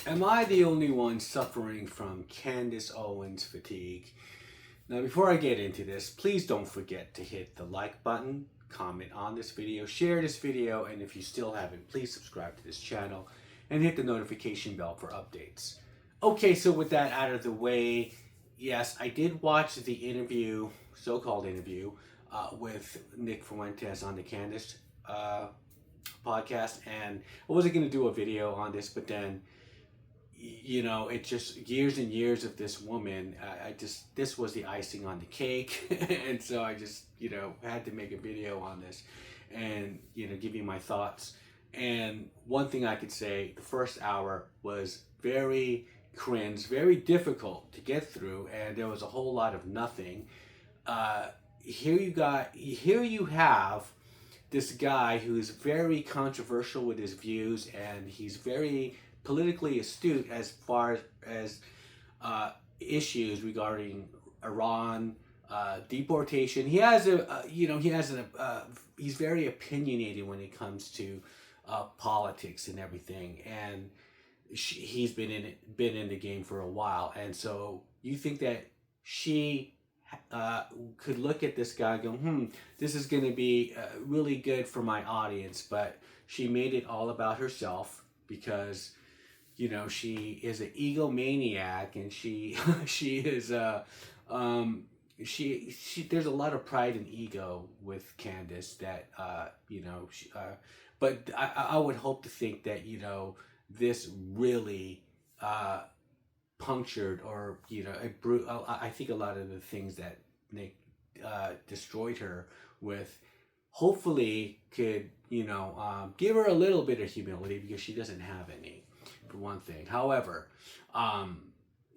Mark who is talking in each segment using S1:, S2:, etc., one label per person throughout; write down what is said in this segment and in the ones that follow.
S1: Am I the only one suffering from Candace Owens fatigue? Now, before I get into this, please don't forget to hit the like button, comment on this video, share this video, and if you still haven't, please subscribe to this channel and hit the notification bell for updates. Okay, so with that out of the way, yes, I did watch the interview, so-called interview, with Nick Fuentes on the Candace podcast, and I wasn't going to do a video on this, but then it just years and years of this woman. This was the icing on the cake, and so I just had to make a video on this, and give you my thoughts. And one thing I could say, the first hour was very cringe, very difficult to get through, and there was a whole lot of nothing. Here you have this guy who's very controversial with his views, and he's very politically astute as far as issues regarding Iran, deportation. He has he's very opinionated when it comes to politics and everything, and he's been in the game for a while, and so you think that she could look at this guy and go, this is going to be really good for my audience, but she made it all about herself because she is an egomaniac, and she she is she there's a lot of pride and ego with Candace that but I would hope to think that this really punctured, or I think a lot of the things that Nick destroyed her with hopefully could give her a little bit of humility, because she doesn't have any, for one thing. However,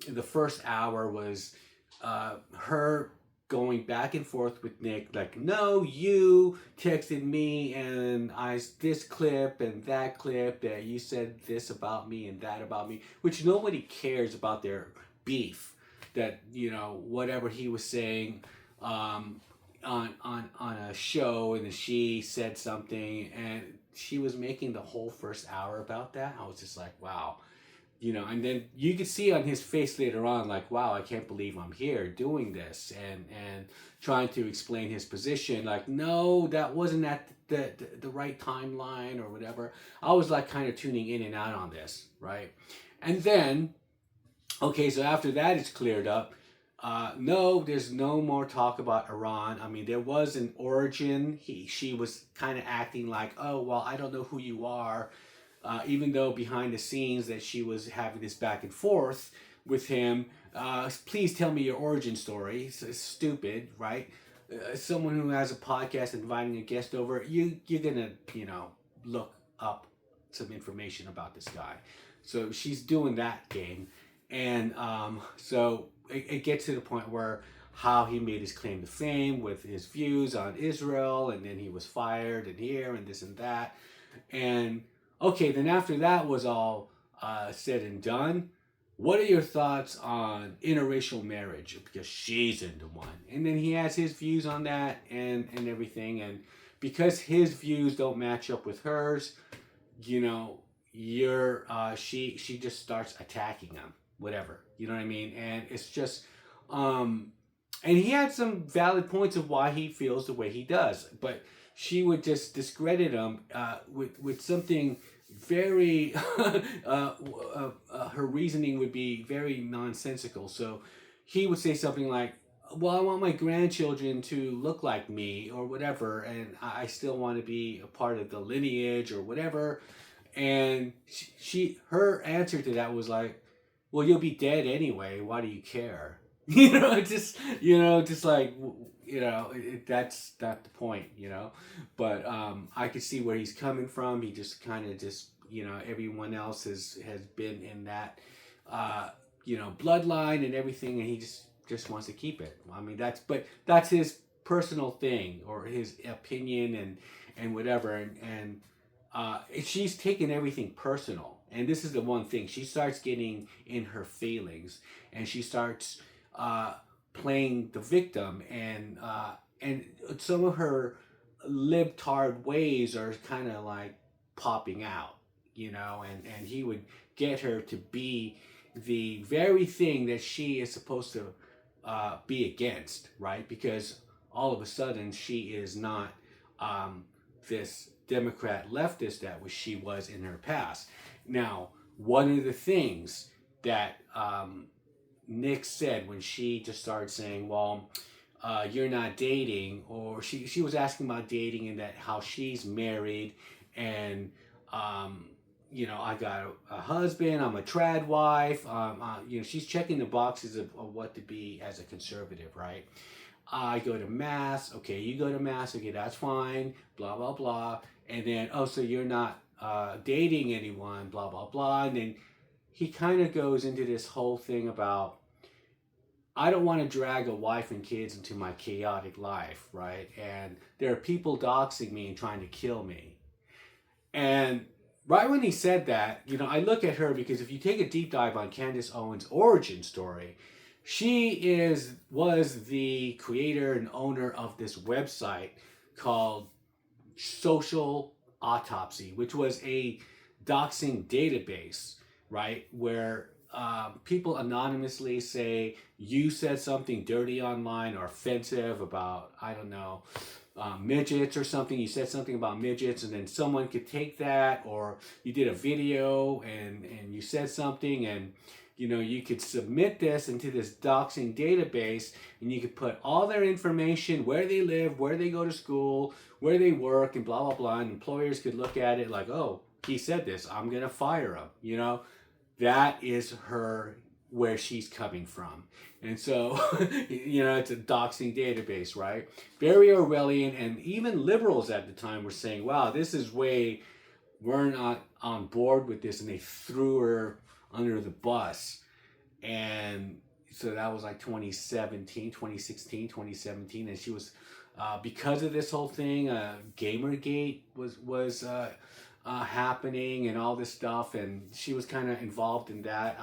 S1: the first hour was her going back and forth with Nick, like, no, you texted me and this clip and that clip that you said this about me and that about me, which nobody cares about their beef. That whatever he was saying on a show, and she said something, and she was making the whole first hour about that. I was just like, wow. And then you could see on his face later on, like, wow, I can't believe I'm here doing this, and trying to explain his position, like, no, that wasn't at the right timeline or whatever. I was like kind of tuning in and out on this, right? And then, okay, so after that it's cleared up. No, there's no more talk about Iran. I mean, there was an origin. She was kind of acting like, oh, well, I don't know who you are. Even though behind the scenes that she was having this back and forth with him. Please tell me your origin story. It's stupid, right? Someone who has a podcast inviting a guest over, you're gonna look up some information about this guy. So she's doing that game, and so it gets to the point where how he made his claim to fame with his views on Israel, and then he was fired, and here and this and that, and okay, then after that was all said and done, what are your thoughts on interracial marriage? Because she's into one. And then he has his views on that and everything. And because his views don't match up with hers, she just starts attacking him, whatever. You know what I mean? And it's just, and he had some valid points of why he feels the way he does. But she would just discredit him with something very her reasoning would be very nonsensical. So he would say something like, well, I want my grandchildren to look like me or whatever, and I still want to be a part of the lineage or whatever. And her answer to that was like, well, you'll be dead anyway, why do you care? Just like, that's not the point, but I could see where he's coming from. He just kind of everyone else has been in that bloodline and everything, and he just wants to keep it. I mean, that's his personal thing, or his opinion, and whatever, and she's taken everything personal. And this is the one thing, she starts getting in her feelings, and she starts playing the victim, and some of her libtard ways are kind of like popping out. you know, and he would get her to be the very thing that she is supposed to be against, right? Because all of a sudden she is not this Democrat leftist that she was in her past. Now, one of the things that Nick said when she just started saying, well, you're not dating, or she was asking about dating and that how she's married and you know, I got a husband, I'm a trad wife, you know, she's checking the boxes of what to be as a conservative, right? I go to mass, okay, you go to mass, okay, that's fine, blah, blah, blah. And then, oh, so you're not dating anyone, blah, blah, blah. And then he kind of goes into this whole thing about, I don't want to drag a wife and kids into my chaotic life, right? And there are people doxing me and trying to kill me. And right when he said that, you know, I look at her because if you take a deep dive on Candace Owens' origin story, she was the creator and owner of this website called Social Autopsy, which was a doxing database, right? Where people anonymously say you said something dirty online or offensive about, I don't know, midgets or something. You said something about midgets, and then someone could take that, or you did a video and you said something, and you know, you could submit this into this doxing database, and you could put all their information, where they live, where they go to school, where they work, and blah blah blah. And employers could look at it like, oh, he said this, I'm gonna fire him. You know, that is her, where she's coming from. And so, you know, it's a doxing database, right? Very Orwellian, and even liberals at the time were saying, wow, this is way, we're not on board with this, and they threw her under the bus. And so that was like 2017, 2016, 2017, and she was, because of this whole thing, Gamergate was happening and all this stuff, and she was kind of involved in that.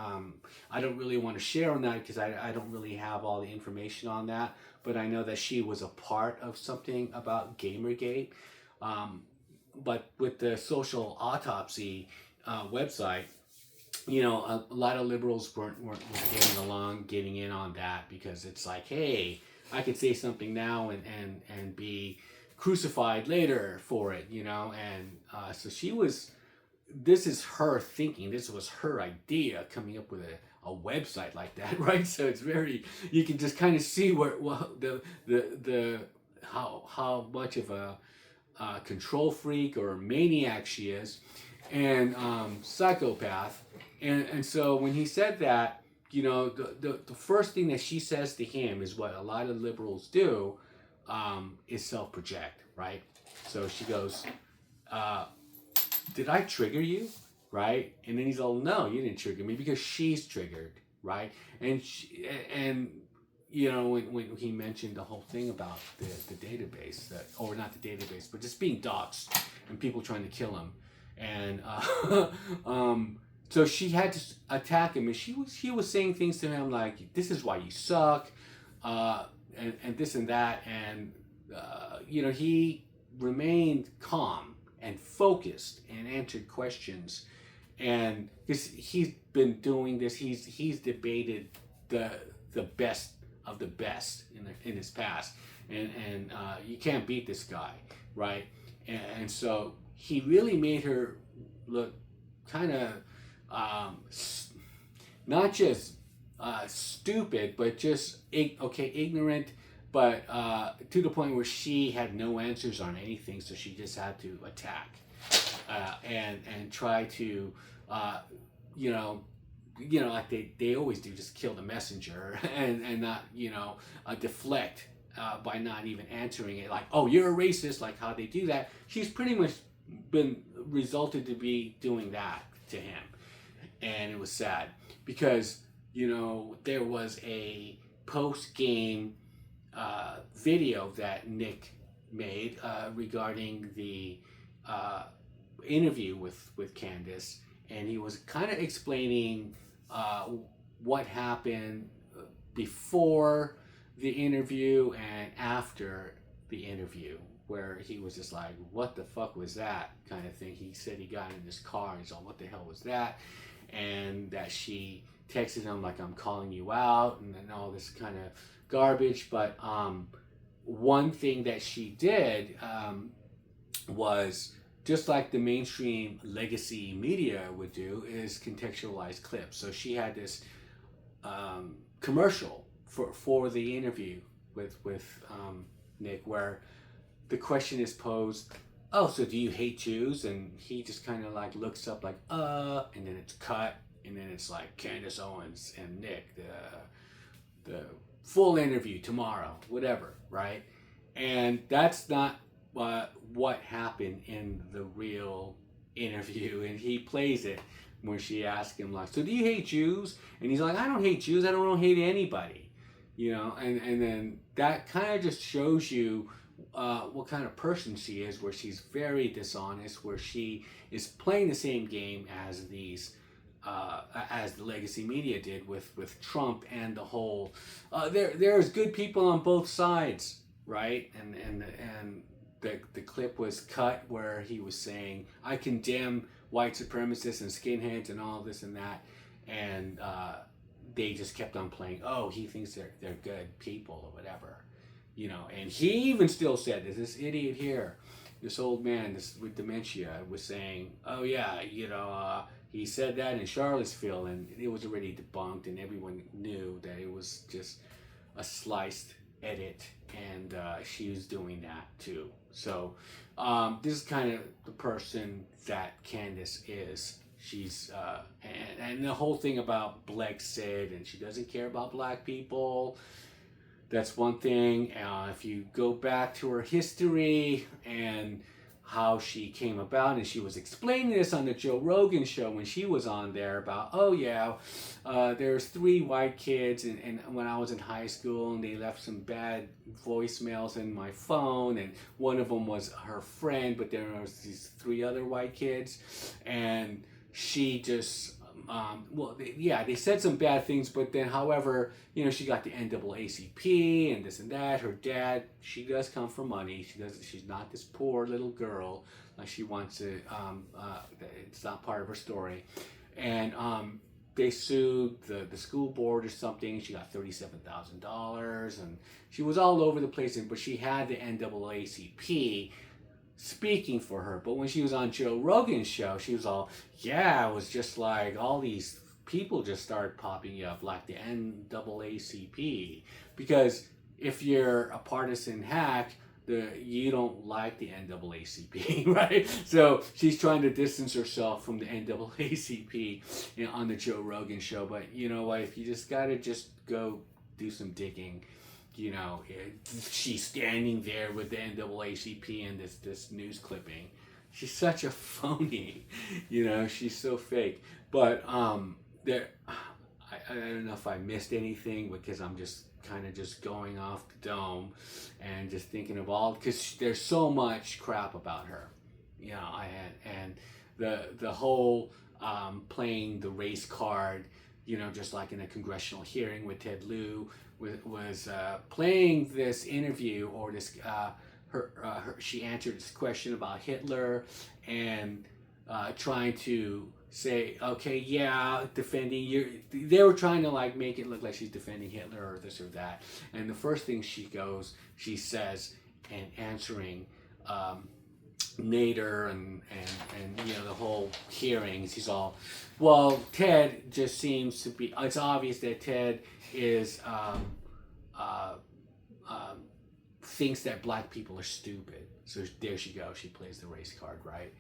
S1: I don't really want to share on that because I don't really have all the information on that, but I know that she was a part of something about Gamergate. But with the Social Autopsy website, you know, a lot of liberals weren't getting in on that, because it's like, hey, I could say something now and be crucified later for it, you know. And so this is her thinking, this was her idea, coming up with a website like that, right? So it's very, you can just kind of see where how much of a control freak or maniac she is, and psychopath. And so when he said that, you know, the first thing that she says to him is what a lot of liberals do, is self-project, right? So she goes, did I trigger you, right? And then he's all, no, you didn't trigger me, because she's triggered, right? And you know, when he mentioned the whole thing about the database, or not the database, but just being doxxed and people trying to kill him. And so she had to attack him, and she was saying things to him like, this is why you suck, and this and that. And you know, he remained calm and focused and answered questions. And because he's been doing this, he's debated the best of the best in his past, and you can't beat this guy, right? And so he really made her look kind of not just stupid, but just ignorant, but to the point where she had no answers on anything, so she just had to attack and try to like they always do, just kill the messenger and not deflect by not even answering it, like, oh, you're a racist, like how they do that. She's pretty much been resulted to be doing that to him. And it was sad because, there was a post-game video that Nick made regarding the interview with Candace, and he was kind of explaining what happened before the interview and after the interview, where he was just like, what the fuck was that kind of thing. He said he got in his car and he's like, what the hell was that? And that she texted him like, I'm calling you out, and then all this kind of garbage. But one thing that she did was, just like the mainstream legacy media would do, is contextualize clips. So she had this commercial for the interview with Nick, where the question is posed, oh, so do you hate Jews? And he just kind of like looks up like, and then it's cut, and then it's like Candace Owens and Nick, the full interview tomorrow, whatever, right? And that's not what happened in the real interview. And he plays it when she asks him like, so do you hate Jews? And he's like, I don't hate Jews, I don't hate anybody, you know. And then that kind of just shows you what kind of person she is, where she's very dishonest, where she is playing the same game as these as the legacy media did with Trump and the whole there's good people on both sides, right? And the clip was cut where he was saying, I condemn white supremacists and skinheads and all this and that, and they just kept on playing, oh, he thinks they're good people or whatever, you know. And he even still said this idiot here, this old man, this with dementia, was saying, oh yeah, you know, he said that in Charlottesville, and it was already debunked, and everyone knew that it was just a sliced edit, and she was doing that too. So this is kind of the person that Candace is. She's and the whole thing about Brexit, and she doesn't care about black people. That's one thing. If you go back to her history and how she came about, and she was explaining this on the Joe Rogan show when she was on there about, oh yeah, there's 3 white kids, and when I was in high school, and they left some bad voicemails in my phone, and one of them was her friend, but there was these 3 other white kids, and she just they said some bad things, but then, however, you know, she got the NAACP and this and that. Her dad, she does come from money. She's not this poor little girl. She wants to. It's not part of her story, and they sued the school board or something. She got $37,000, and she was all over the place. But she had the NAACP speaking for her. But when she was on Joe Rogan's show, she was all, yeah, it was just like all these people just started popping up, like the NAACP. Because if you're a partisan hack, you don't like the NAACP, right? So she's trying to distance herself from the NAACP, you know, on the Joe Rogan show. But you know what? If you just gotta just go do some digging, you know, she's standing there with the NAACP and this news clipping. She's such a phony, you know. She's so fake. But I don't know if I missed anything, because I'm just kind of just going off the dome and just thinking of all, because there's so much crap about her, you know. And the whole playing the race card, you know, just like in a congressional hearing with Ted Lieu, was playing this interview, or this she answered this question about Hitler, and trying to say, okay, yeah, they were trying to like make it look like she's defending Hitler or this or that. And the first thing she says, and answering Nader and you know, the whole hearing, she's all, well, Ted just seems to be, it's obvious that Ted is thinks that black people are stupid. So there she goes, she plays the race card, right?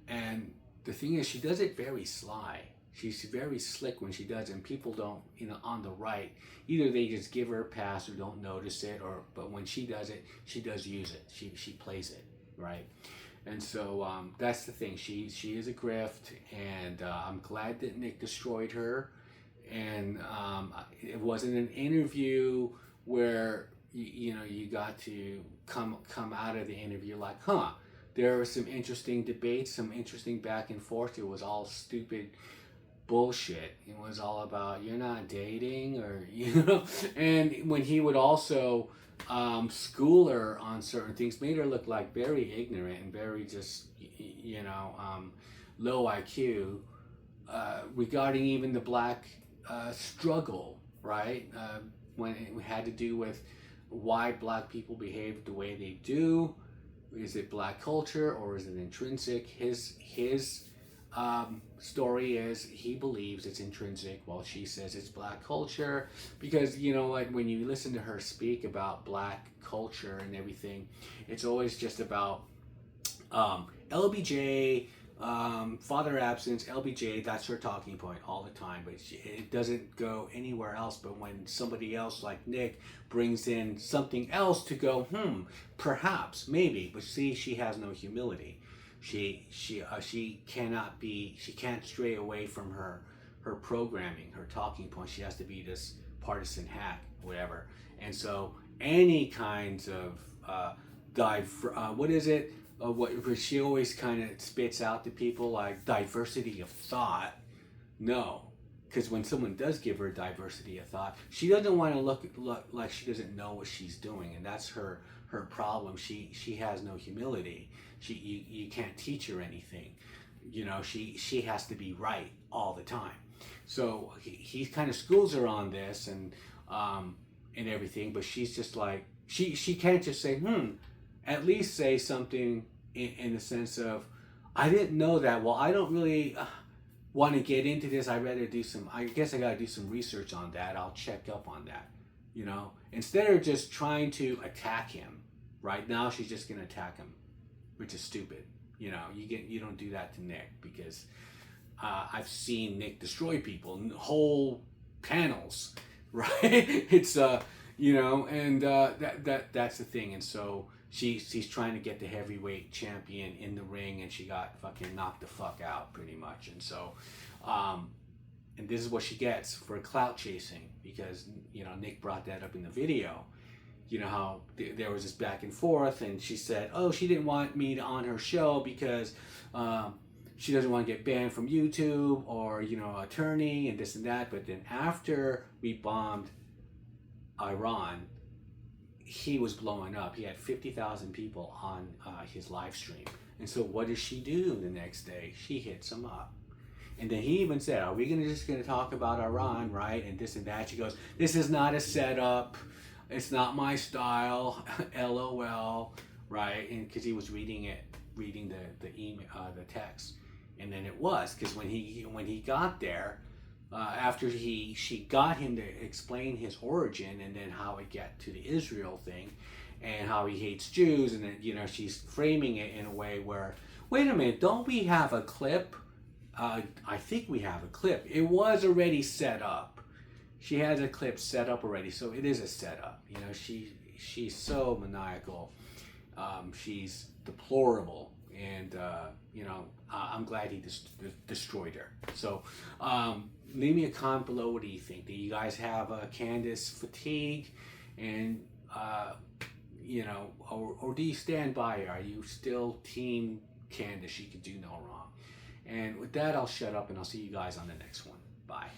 S1: And the thing is, she does it very sly. She's very slick when she does it, and people don't, you know, on the right, either they just give her a pass or don't notice it, but when she does it, she does use it. She plays it, right? And so that's the thing. She is a grift, and I'm glad that Nick destroyed her. And it wasn't an interview where you know, you got to come out of the interview like, huh, there were some interesting debates, some interesting back and forth. It was all stupid bullshit. It was all about you're not dating, or and when he would also school her on certain things, made her look like very ignorant and very just low IQ regarding even the black struggle, right? When it had to do with why black people behave the way they do. Is it black culture or is it intrinsic? His story is he believes it's intrinsic, while she says it's black culture. Because like when you listen to her speak about black culture and everything, it's always just about LBJ, father absence, LBJ. That's her talking point all the time, but it doesn't go anywhere else. But when somebody else like Nick brings in something else to go, perhaps, maybe, but see, she has no humility. She can't stray away from her programming, her talking point. She has to be this partisan hack, whatever. And so any kinds of what is it? What she always kind of spits out to people, like diversity of thought. No, because when someone does give her diversity of thought, she doesn't want to look like she doesn't know what she's doing, and that's her problem. She has no humility. You can't teach her anything. She has to be right all the time. So he kind of schools her on this and everything, but she's just like she can't just say at least say something in the sense of, I didn't know that. Well, I don't really want to get into this. I guess I got to do some research on that. I'll check up on that. Instead of just trying to attack him, right now she's just going to attack him, which is stupid. You don't do that to Nick, because I've seen Nick destroy people, whole panels, right? It's that's the thing. And so she's trying to get the heavyweight champion in the ring, and she got fucking knocked the fuck out pretty much. And so and this is what she gets for clout chasing, because Nick brought that up in the video. How there was this back and forth, and she said, oh, she didn't want me on her show because she doesn't want to get banned from YouTube, or attorney and this and that. But then after we bombed Iran, he was blowing up. He had 50,000 people on his live stream. And so what does she do the next day? She hits him up. And then he even said, are we just going to talk about Iran, right? And this and that. She goes, this is not a setup. It's not my style. LOL, right? And because he was reading the email, the text. And then it was, because when he got there, after she got him to explain his origin, and then how it got to the Israel thing, and how he hates Jews, and then she's framing it in a way where, wait a minute, don't we have a clip? I think we have a clip. It was already set up. She has a clip set up already, so it is a setup. She's so maniacal. She's deplorable, and I'm glad he destroyed her. So leave me a comment below. What do you think? Do you guys have Candace fatigue, and or do you stand by her? Are you still team Candace? She could do no wrong. And with that, I'll shut up, and I'll see you guys on the next one. Bye.